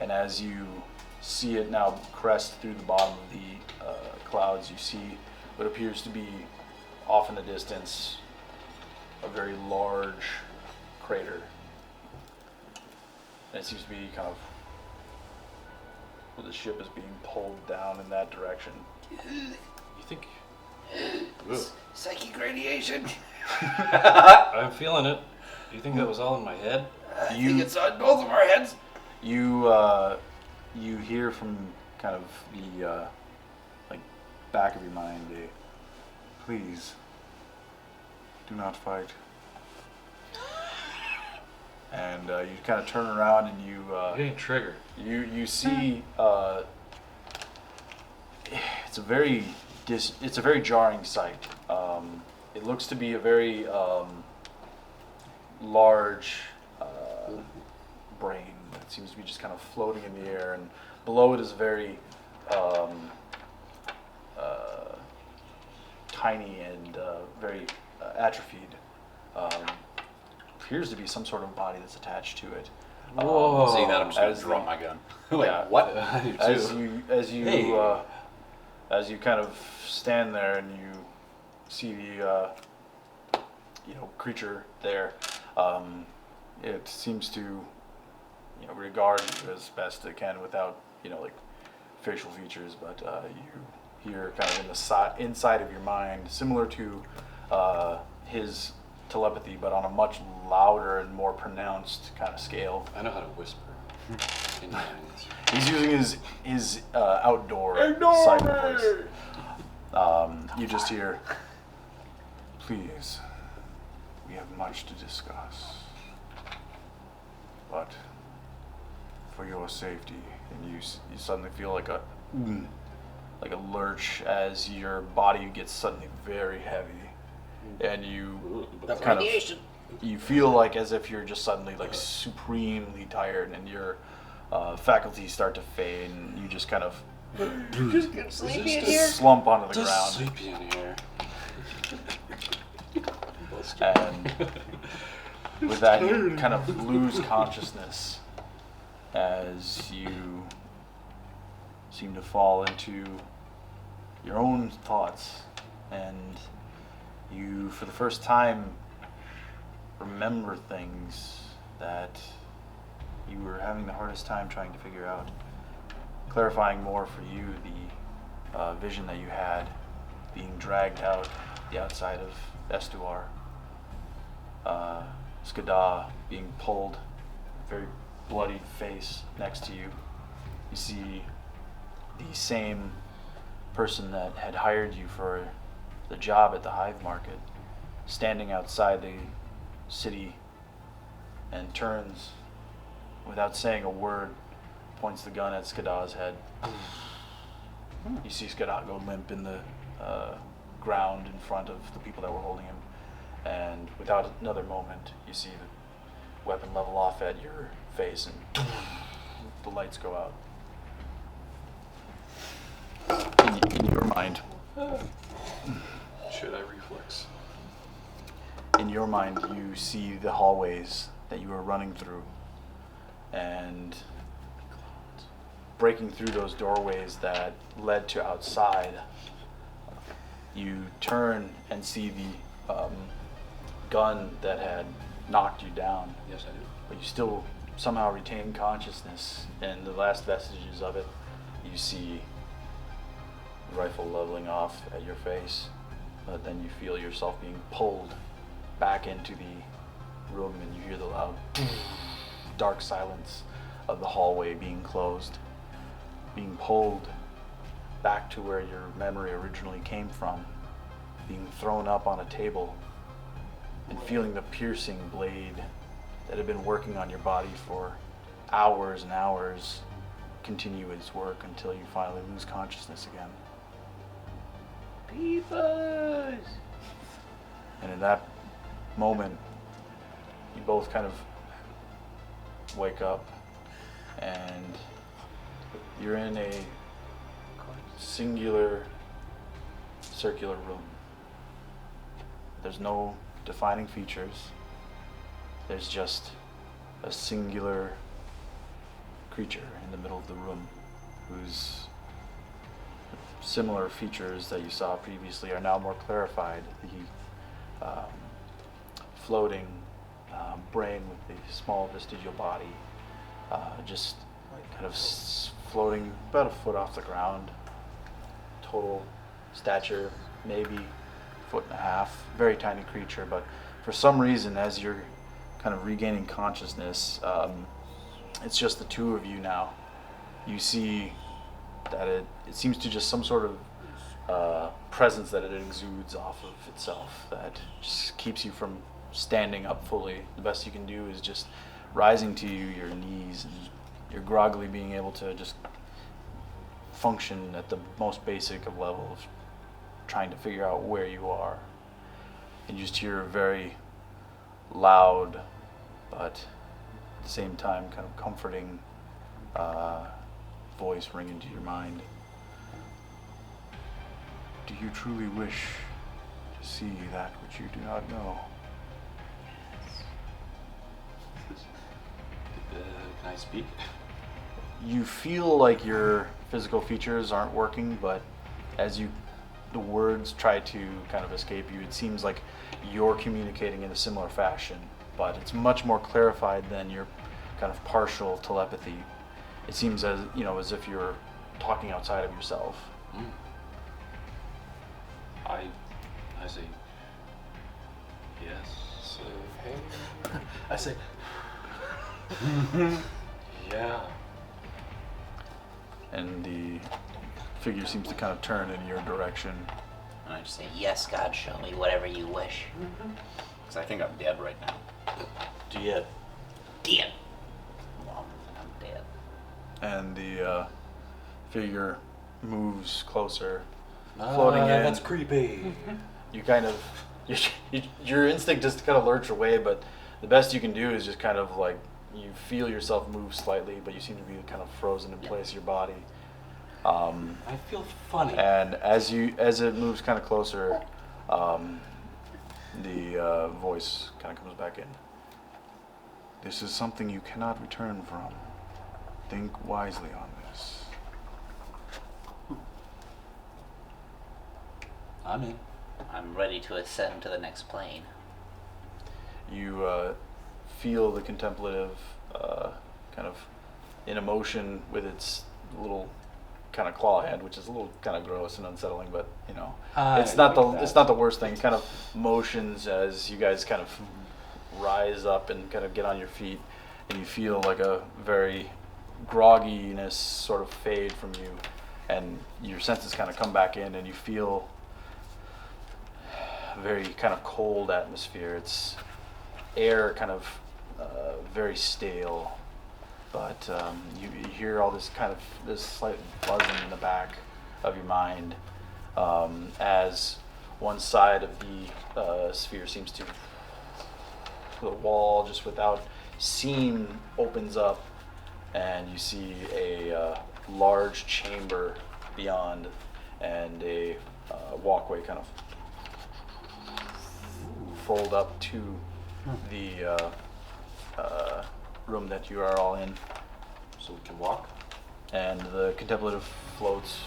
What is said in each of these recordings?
And as you see it now crest through the bottom of the clouds, you see what appears to be off in the distance a very large crater. And it seems to be kind of, well, the ship is being pulled down in that direction. You think? Psychic radiation. I'm feeling it. Do you think that was all in my head? I think it's on both of our heads. You hear from kind of the like back of your mind, please do not fight. And you kind of turn around and you Getting triggered. You see it's a very jarring sight. It looks to be a very large brain that seems to be just kind of floating in the air, and below it is a very tiny and very atrophied. Appears to be some sort of body that's attached to it. Whoa! Seeing that, I'm just gonna drop my gun. Like, Yeah. what? As you Hey. as you kind of stand there and you see the creature there, it seems to regard you as best it can without like facial features, but you hear kind of in the inside of your mind, similar to his telepathy, but on a much louder and more pronounced kind of scale. I know how to whisper. In my eyes. He's using his outdoor cyber voice. You just hear, please, we have much to discuss, but for your safety, and you suddenly feel like a lurch as your body gets suddenly very heavy, and you kind of you feel like as if you're just suddenly like supremely tired, and your faculties start to fade, and you just kind of Just get sleepy in here. slump onto the Just ground. sleepy in here. And with that, you kind of lose consciousness as you seem to fall into your own thoughts, and you, for the first time, remember things that you were having the hardest time trying to figure out. Clarifying more for you the vision that you had being dragged out the outside of Estuar. Skada being pulled, very bloodied face next to you. You see the same person that had hired you for the job at the Hive Market standing outside the city and turns without saying a word, points the gun at Skada's head. You see Skada go limp in the ground in front of the people that were holding him, and without another moment, you see the weapon level off at your face, and the lights go out. In your mind, Should I reflex? in your mind, you see the hallways that you were running through, and breaking through those doorways that led to outside, you turn and see the gun that had knocked you down. Yes, I do. But you still somehow retain consciousness, and the last vestiges of it, you see the rifle leveling off at your face, but then you feel yourself being pulled back into the room, and you hear the loud dark silence of the hallway being closed, being pulled back to where your memory originally came from, being thrown up on a table, and feeling the piercing blade that had been working on your body for hours and hours continue its work until you finally lose consciousness again. Peepers! And in that moment, you both kind of wake up, and you're in a singular circular room. There's no defining features. There's just a singular creature in the middle of the room whose similar features that you saw previously are now more clarified. The floating brain with the small vestigial body, just kind of floating about a foot off the ground. Total stature, maybe a foot and a half. Very tiny creature, but for some reason, as you're kind of regaining consciousness, it's just the two of you now. You see that it seems to just some sort of presence that it exudes off of itself that just keeps you from standing up fully. The best you can do is just rising to your knees, and you're groggily being able to just function at the most basic of levels, trying to figure out where you are. And you just hear a very loud, but at the same time kind of comforting voice ring into your mind. Do you truly wish to see that which you do not know? Can I speak? You feel like your physical features aren't working, but as the words try to kind of escape you, it seems like you're communicating in a similar fashion, but it's much more clarified than your kind of partial telepathy. It seems as if you're talking outside of yourself. I say yes. So, hey. I say yeah. And the figure seems to kind of turn in your direction. And I just say, yes, God, show me whatever you wish. Because I think I'm dead right now. Dead. Dead. Well, I'm dead. And the figure moves closer, floating in. That's creepy. You kind of, your instinct is to kind of lurch away, but the best you can do is just kind of like, you feel yourself move slightly, but you seem to be kind of frozen in place, your body. I feel funny. And as it moves kind of closer, the voice kind of comes back in. This is something you cannot return from. Think wisely on this. I'm in. I'm ready to ascend to the next plane. You feel the contemplative kind of in emotion with its little kind of claw hand, which is a little kind of gross and unsettling, but it's not the worst thing. It kind of motions as you guys kind of rise up and kind of get on your feet, and you feel like a very grogginess sort of fade from you, and your senses kind of come back in, and you feel a very kind of cold atmosphere. It's air kind of very stale, but you hear all this kind of this slight buzzing in the back of your mind as one side of the sphere seems to, the wall just without seam opens up, and you see a large chamber beyond, and a walkway kind of fold up to the room that you are all in. So we can walk? And the contemplative floats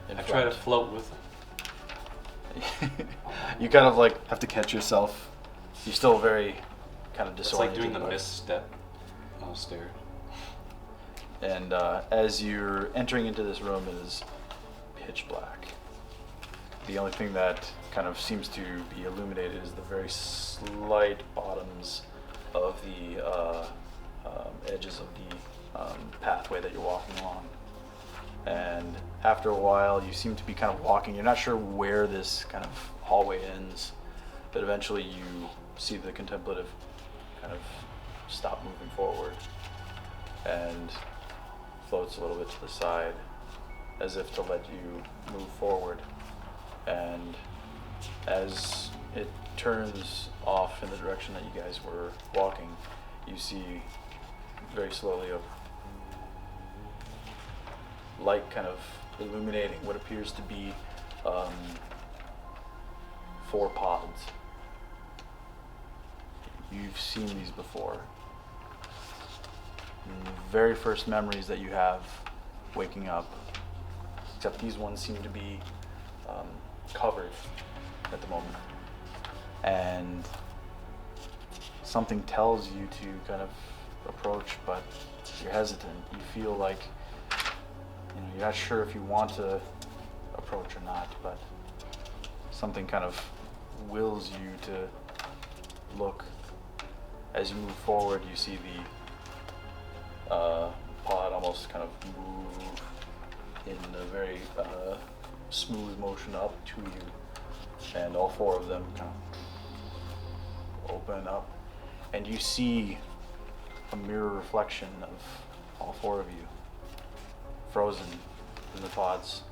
in I front. try to float with them. You kind of like have to catch yourself. You're still very kind of It's disoriented. like doing the but- misstep on a stair. And as you're entering into this room, it is pitch black. The only thing that kind of seems to be illuminated is the very slight bottoms of the edges of the pathway that you're walking along. And after a while, you seem to be kind of walking. You're not sure where this kind of hallway ends, but eventually you see the contemplative kind of stop moving forward and floats a little bit to the side as if to let you move forward. And as it turns off in the direction that you guys were walking, you see very slowly a light kind of illuminating what appears to be 4 pods. You've seen these before. very first memories that you have waking up, except these ones seem to be covered at the moment. And something tells you to kind of approach, but you're hesitant. You feel like, you're not sure if you want to approach or not, but something kind of wills you to look. As you move forward, you see the pod almost kind of move in a very smooth motion up to you, and all four of them kind of open up, and you see a mirror reflection of all four of you frozen in the pods.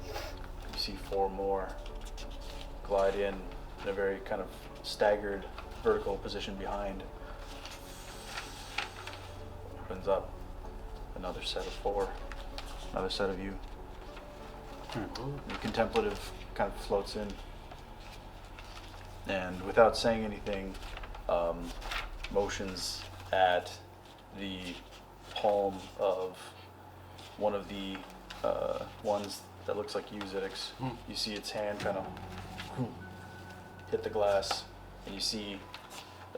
You see four more glide in a very kind of staggered vertical position behind. Opens up, another set of four, another set of you. The contemplative kind of floats in, and without saying anything, motions at the palm of one of the ones that looks like Uzix. You see its hand kind of hit the glass, and you see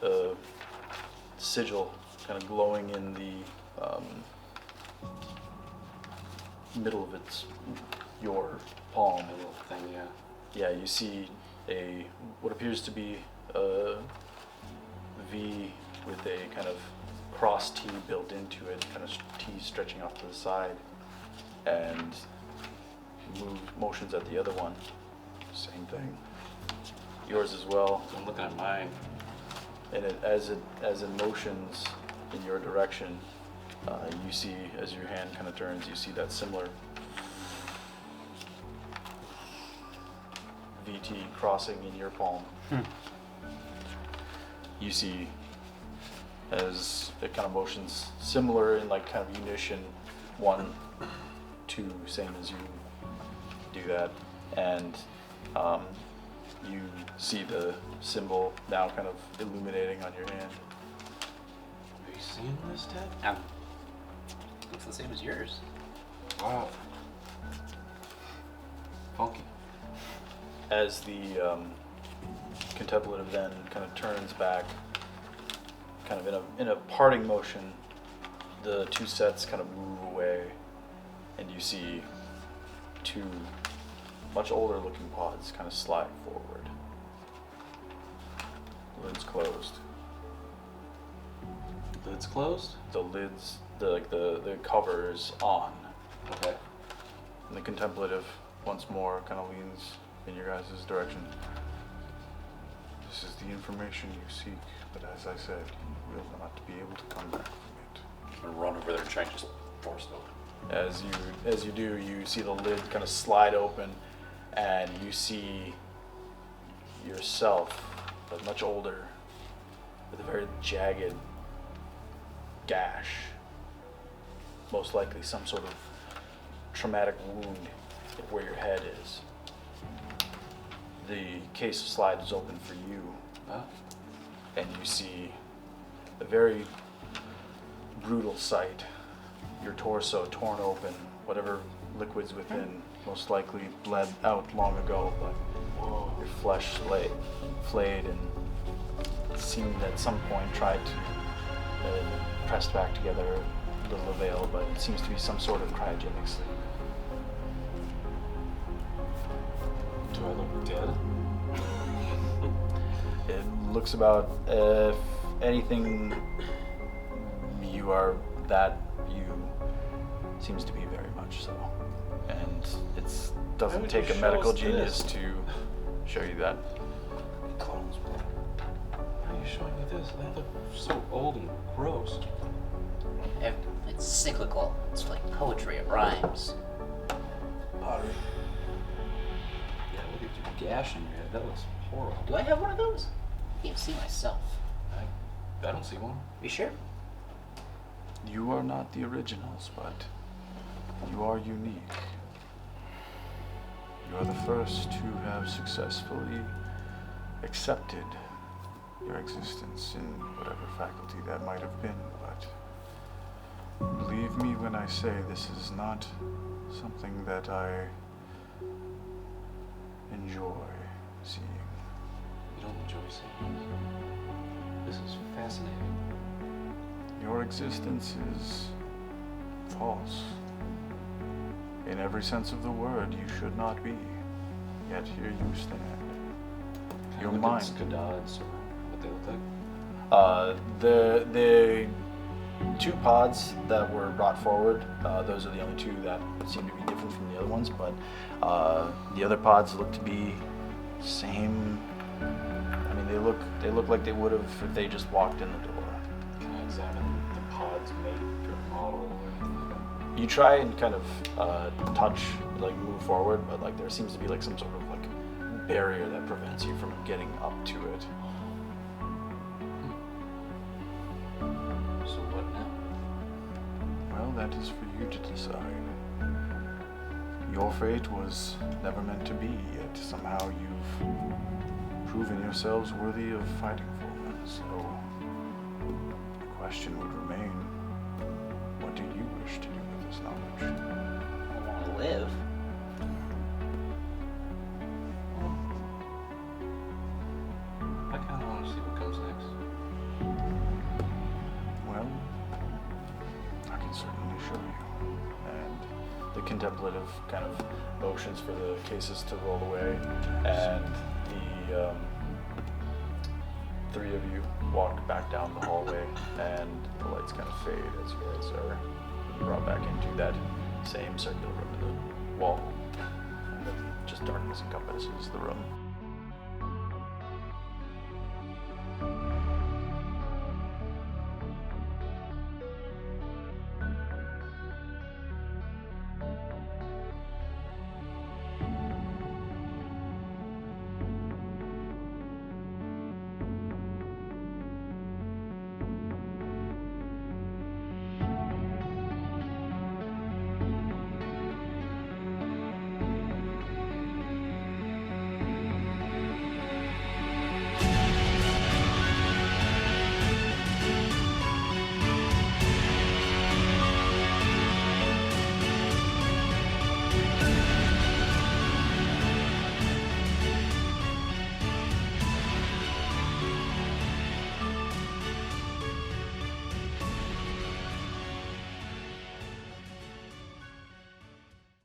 a sigil kind of glowing in the middle of your palm. A little thing, yeah. Yeah, you see what appears to be a V with a kind of cross T built into it, kind of T stretching off to the side, and motions at the other one. Same thing. Yours as well. So I'm looking at mine. And as it motions in your direction, you see, as your hand kind of turns, you see that similar VT crossing in your palm. You see, as it kind of motions similar in like kind of unison, 1, 2, same as you do that, and you see the symbol now kind of illuminating on your hand. Have you seen this, Ted? Looks the same as yours. Wow. Funky. As the contemplative then kind of turns back, kind of in a parting motion, the two sets kind of move away, and you see two much older looking pods kind of slide forward. Lids closed. Lid's closed? The lids, the cover is on. Okay. And the contemplative once more kind of leans in your guys' direction. This is the information you seek, but as I said, you will not be able to come back from it. I'm gonna run over there and try and just force it open. As you do, you see the lid kind of slide open, and you see yourself, but much older, with a very jagged gash. Most likely some sort of traumatic wound where your head is. The case of slide is open for you, and you see a very brutal sight. Your torso torn open, whatever liquids within most likely bled out long ago, but your flesh flayed and seemed at some point tried to pressed back together, little avail, but it seems to be some sort of cryogenic sleep. Do I look dead? It looks about, if anything, you are that you, seems to be very much so. And it Why doesn't would take you a show medical us genius this? to show you that. Clones. Why are you showing me this? They look so old and gross. It's cyclical. It's like poetry. It rhymes. Pottery. Yeah, look at your gash in your head. That looks horrible. Do I have one of those? I can't see myself. I don't see one. You sure? You are not the originals, but you are unique. You are the first to have successfully accepted your existence in whatever faculty that might have been, but Believe me when I say this is not something that I enjoy seeing. You don't enjoy seeing this? This is fascinating. Your existence is false. In every sense of the word, you should not be. Yet here you stand. Your mind. Skadods, or what they look like. The two pods that were brought forward, those are the only two that seem to be different from the other ones, but the other pods look to be same. I mean, they look like they would have if they just walked in the door. Can I examine the pod's make or model or anything like that? You try and kind of touch, like move forward, but like there seems to be like some sort of like barrier that prevents you from getting up to it. So what now? Well, that is for you to decide. Your fate was never meant to be, yet somehow you've proven yourselves worthy of fighting for one. So the question would remain, what do you wish to do with this knowledge? I want to live. I kind of want to see what comes next. Well, I can certainly show you. And the contemplative kind of motions for the cases to roll away, and the three of you walk back down the hallway, and the lights kind of fade as you guys are brought back into that same circular room in the wall, and then just darkness encompasses the room.